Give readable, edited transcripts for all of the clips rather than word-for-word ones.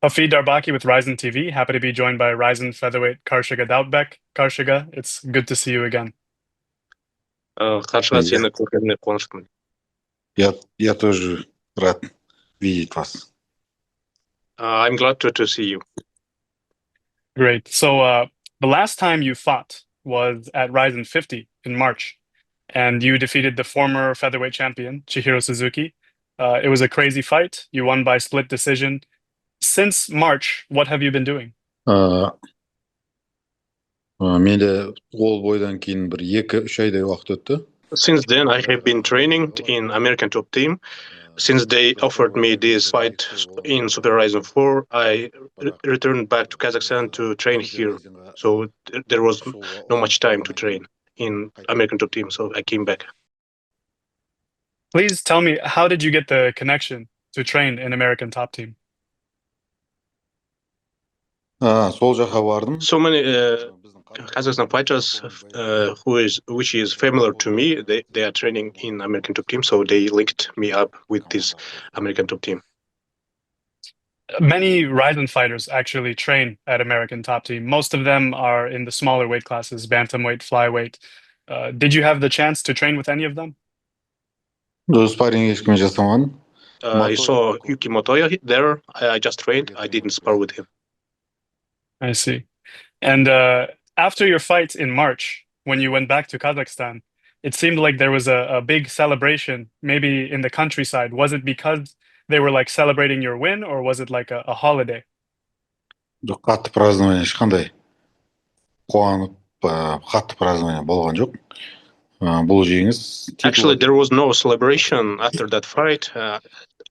Hafid Darbaki with RIZIN TV. Happy to be joined by RIZIN Featherweight Karshyga Dautbek. Karshyga, it's good to see you again. Каршыга сені көргеніме қуаныштымын. Я тоже рад видеть вас. I'm glad to see you. Great. So the last time you fought was at RIZIN 50 in March, and you defeated the former featherweight champion, Chihiro Suzuki. It was a crazy fight. You won by split decision. Since March, what have you been doing? Менде ол бойдан кейін бір 2-3 айдай уақыт өтті. Since then, I have been training in American top team. Since they offered me this fight in Super RIZIN.4, I returned back to Kazakhstan to train here. So there was not much time to train in American top team, so I came back. Please tell me, how did you get the connection to train in American top team? Сол жаққа бардым. So many Kazakhstan fighters which is familiar to me, they are training in American top team, so they linked me up with this American top team. Many RIZIN fighters actually train at American top team. Most of them are in the smaller weight classes, bantamweight, flyweight. Did you have the chance to train with any of them? Спарринг ешкіммен жасамадым. I saw Akimoto there. I just trained. I didn't spar with him. I see. And after your fight in March, when you went back to Kazakhstan, it seemed like there was a big celebration, maybe in the countryside. Was it because they were like celebrating your win, or was it like a holiday? Жоқ, қатты празднование ешқандай қуанып, қатты празднование болған жоқ. Бұл жеңіс. Actually, there was no celebration after that fight.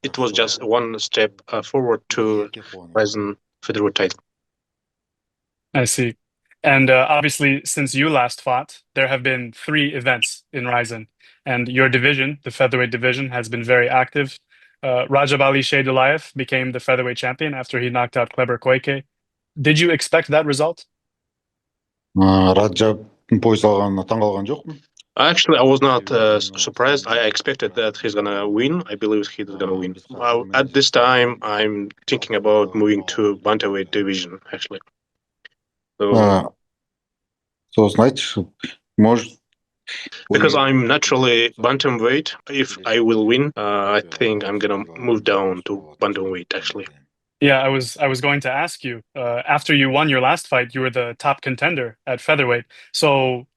It was just one step forward to RIZIN Featherweight title. I see. And obviously, since you last fought, there have been 3 events in RIZIN. And your division, the featherweight division, has been very active. Rajabali Sheidulayev became the featherweight champion after he knocked out Kleber Koike. Did you expect that result? Раджабтың пояс алғанына таңғалған жоқпын. Actually, I was not surprised. I expected that he's gonna win. I believe he's gonna win. At this time, I'm thinking about moving to bantamweight division, actually. So, Сосын айтшы, может... Because I'm naturally bantamweight, if I will win, I think I'm gonna move down to bantamweight, actually. Yeah, I was going to ask you, after you won your last fight, you were the top contender at featherweight. So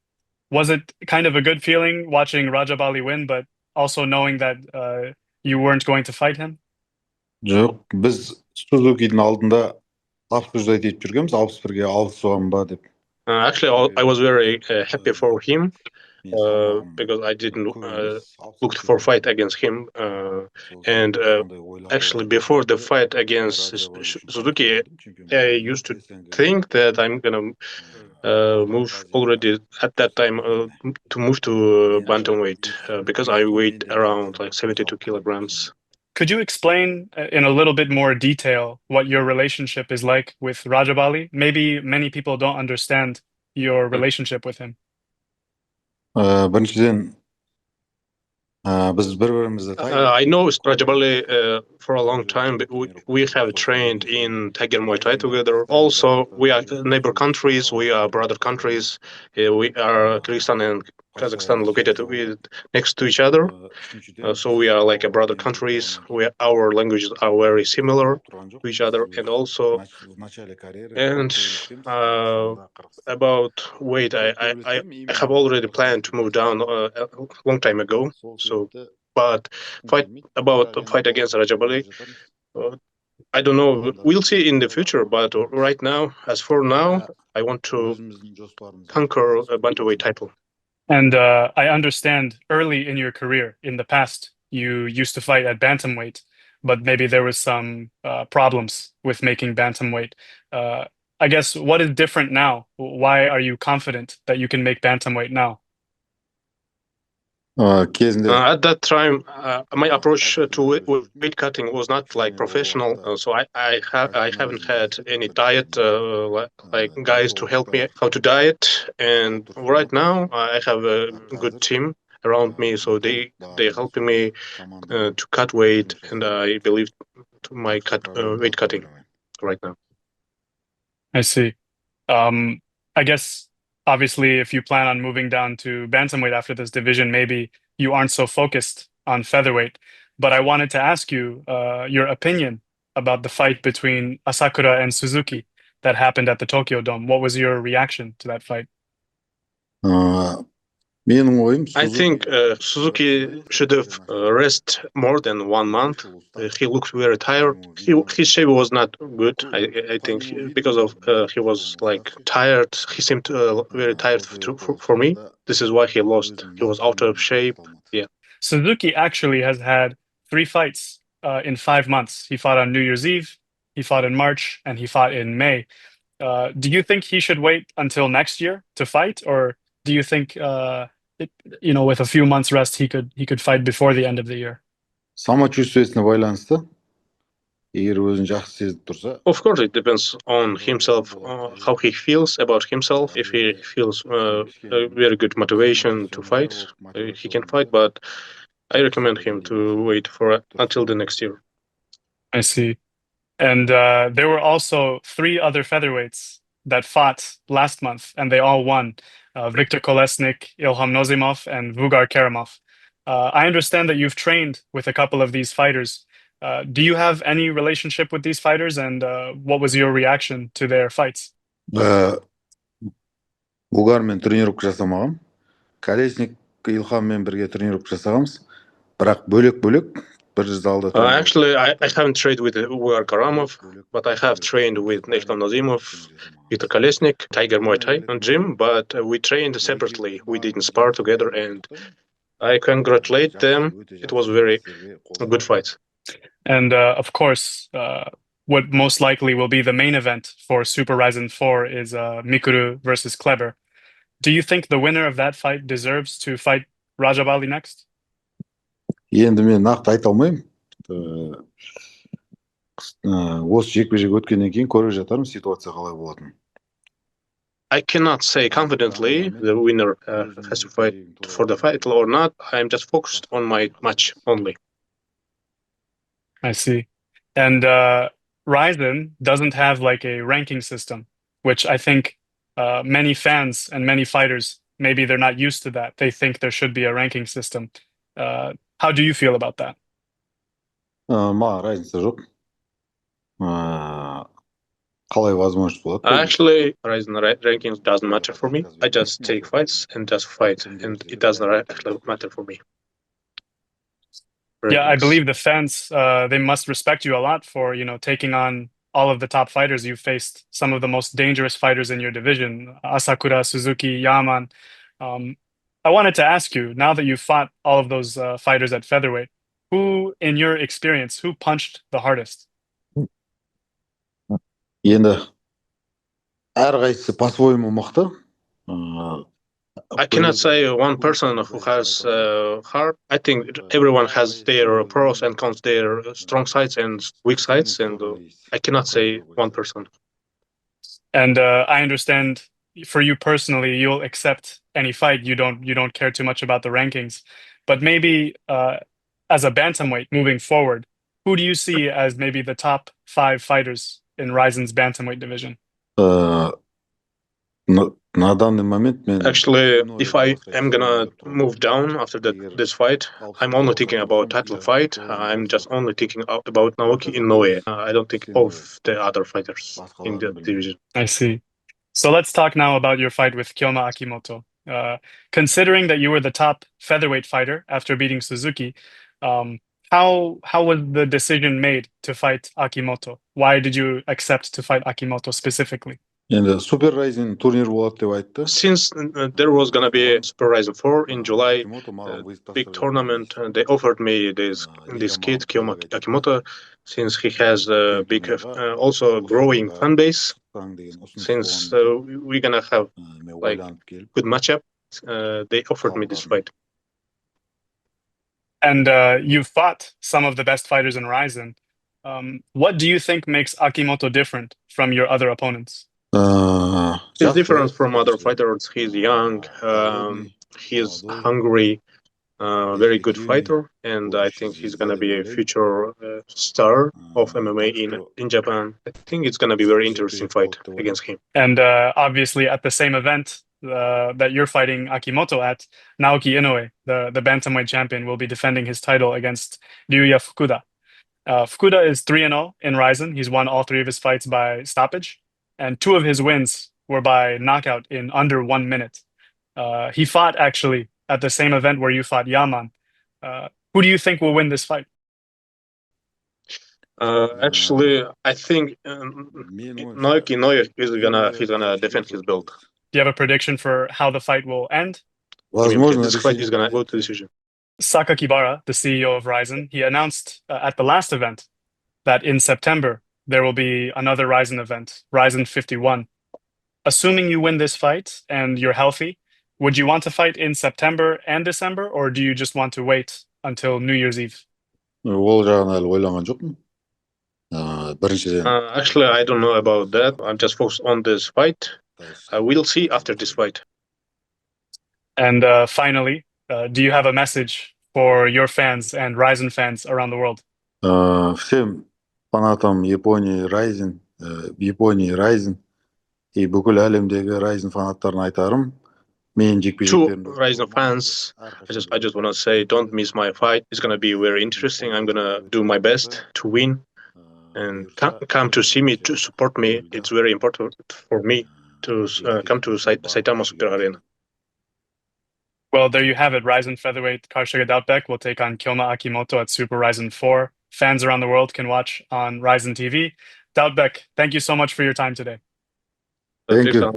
was it kind of a good feeling watching Rajabali win, but also knowing that you weren't going to fight him? Жоқ, біз Сузукидің алдында 60 айтып жүргенбіз, 61-ге 60 ба деп. Actually, I was very happy for him. Because I didn't look for fight against him, and actually before the fight against Suzuki, I used to think that I'm gonna move already at that time to move to bantamweight because I weighed around like 72 kilograms. Could you explain in a little bit more detail what your relationship is like with Rajabali? Maybe many people don't understand your relationship with him. Біріншіден, біз бір-бірімізді I know Rajabali for a long time. We have trained in Tiger Muay Thai together. Also, we are neighbor countries. We are brother countries. We are Kyrgyzstan and Kazakhstan located next to each other. So we are like a brother countries. Our languages are very similar to each other. And also, about weight, I have already planned to move down a long time ago. So, but fight against Rajabali, I don't know. We'll see in the future. But right now, as for now, I want to conquer a bantamweight title. And I understand early in your career, in the past, you used to fight at bantamweight, but maybe there was some problems with making bantamweight. I guess, what is different now? Why are you confident that you can make bantamweight now? At that time, my approach to weight cutting was not like professional, so I haven't had any diet like guys to help me how to diet. And right now, I have a good team around me, so they helping me to cut weight, and I believe to my weight cutting. right now. I see. I guess obviously if you plan on moving down to bantamweight after this division, maybe you aren't so focused on featherweight. But I wanted to ask you your opinion about the fight between Asakura and Suzuki that happened at the Tokyo Dome. What was your reaction to that fight? Менің ойым I think Suzuki should have rest more than 1 month. He looked very tired. His shape was not good. I think because of he was like tired. He seemed very tired for me. This is why he lost. He was out of shape. Yeah. Suzuki actually has had 3 fights in 5 months. He fought on New Year's Eve, he fought in March, and he fought in May. Do you think he should wait until next year to fight, or do you think with a few months rest he could fight before the end of the year? Самочувствиесіне байланысты. Егер өзін жақсы сезіп тұрса. Of course, it depends on himself, how he feels about himself. If he feels a very good motivation to fight, he can fight. But I recommend him to wait for until the next year. I see. And there were also 3 other featherweights that fought last month, and they all won. Viktor Kolesnik, Ilham Nozimov, and Vugar Karamov. I understand that you've trained with a couple of these fighters. Do you have any relationship with these fighters, and what was your reaction to their fights? Бугармен тренировка жасамағам. Колесник Илхаммен бірге тренировка жасағанбыз. Бірақ бөлек-бөлек бір залда. Actually, I haven't trained with Vugar Karamov, but I have trained with Ilham Nozimov, Viktor Kolesnik, Tiger Muay Thai and gym, but we trained separately. We didn't spar together, and I congratulate them. It was very good fight. And of course, what most likely will be the main event for Super RIZIN.4 is Mikuru versus Kleber. Do you think the winner of that fight deserves to fight Rajabali next? Енді мен нақты айта алмаймын. Осы жекпе-жек өткеннен кейін көріп жатармын ситуация қалай болатынын. I cannot say confidently the winner has to fight for the title or not. I'm just focused on my match only. I see. And RIZIN doesn't have like a ranking system, which I think many fans and many fighters, maybe they're not used to that. They think there should be a ranking system. How do you feel about that? Маған разница жоқ. Қалай возможность болады? Actually, RIZIN rankings doesn't matter for me. I just take fights and just fight, and it doesn't actually matter for me. Yeah, I believe the fans, they must respect you a lot for, taking on all of the top fighters. You've faced some of the most dangerous fighters in your division, Asakura, Suzuki, Yaman. I wanted to ask you, now that you've fought all of those fighters at featherweight, who, in your experience, who punched the hardest? Енді әрқайсысы по-своему мықты. I cannot say one person who has heart. I think everyone has their pros and cons, their strong sides and weak sides, and I cannot say one person. And I understand for you personally, you'll accept any fight. You don't care too much about the rankings, but maybe as a bantamweight moving forward, who do you see as maybe the top 5 fighters in RIZIN's bantamweight division? На данный момент мен Actually, if I am gonna move down after this fight, I'm only thinking about title fight. I'm just only thinking about Naoki Inoue. I don't think of the other fighters in the division. I see. So let's talk now about your fight with Kyoma Akimoto. Considering that you were the top featherweight fighter after beating Suzuki, how was the decision made to fight Akimoto? Why did you accept to fight Akimoto specifically? енді Super RIZIN турнир болады деп айтты. Since there was gonna be a Super RIZIN.4 in July, big tournament, they offered me this kid Kyoma Akimoto, since he has a big, also growing fan base. Since we're gonna have like good matchup, they offered me this fight. And you fought some of the best fighters in RIZIN. What do you think makes Akimoto different from your other opponents? He's different from other fighters. He's young. He's hungry. very good fighter, and I think he's gonna be a future star of MMA in Japan. I think it's gonna be a very interesting fight against him. And obviously, at the same event that you're fighting Akimoto at, Naoki Inoue, the bantamweight champion, will be defending his title against Ryuya Fukuda. Fukuda is 3-0 in RIZIN. He's won all 3 of his fights by stoppage, and 2 of his wins were by knockout in under 1 minute. He fought actually at the same event where you fought Yaman. Who do you think will win this fight? Actually, I think Naoki he's gonna defend his belt. Do you have a prediction for how the fight will end? Возможно, This fight is gonna go to decision. Sakakibara, the CEO of RIZIN, he announced at the last event that in September there will be another RIZIN event, RIZIN.51. Assuming you win this fight and you're healthy, would you want to fight in September and December, or do you just want to wait until New Year's Eve? ол жағын әлі ойлаған жоқпын. Біріншіден, Actually, I don't know about that. I'm just focused on this fight. We'll see after this fight. And finally, do you have a message for your fans and RIZIN fans around the world? всем фанатам Японии RIZIN и бүкіл әлемдегі RIZIN фанаттарына айтарым, мен To жекпе-жектерімді RIZIN fans, I just want to say, don't miss my fight. It's gonna be very interesting. I'm gonna do my best to win, and come to see me, to support me. It's very important for me to come to Saitama Super Arena. Well, there you have it. RIZIN Featherweight Karshyga Dautbek will take on Kyoma Akimoto at Super RIZIN.4. Fans around the world can watch on RIZIN TV. Dautbek, thank you so much for your time today. Thank you.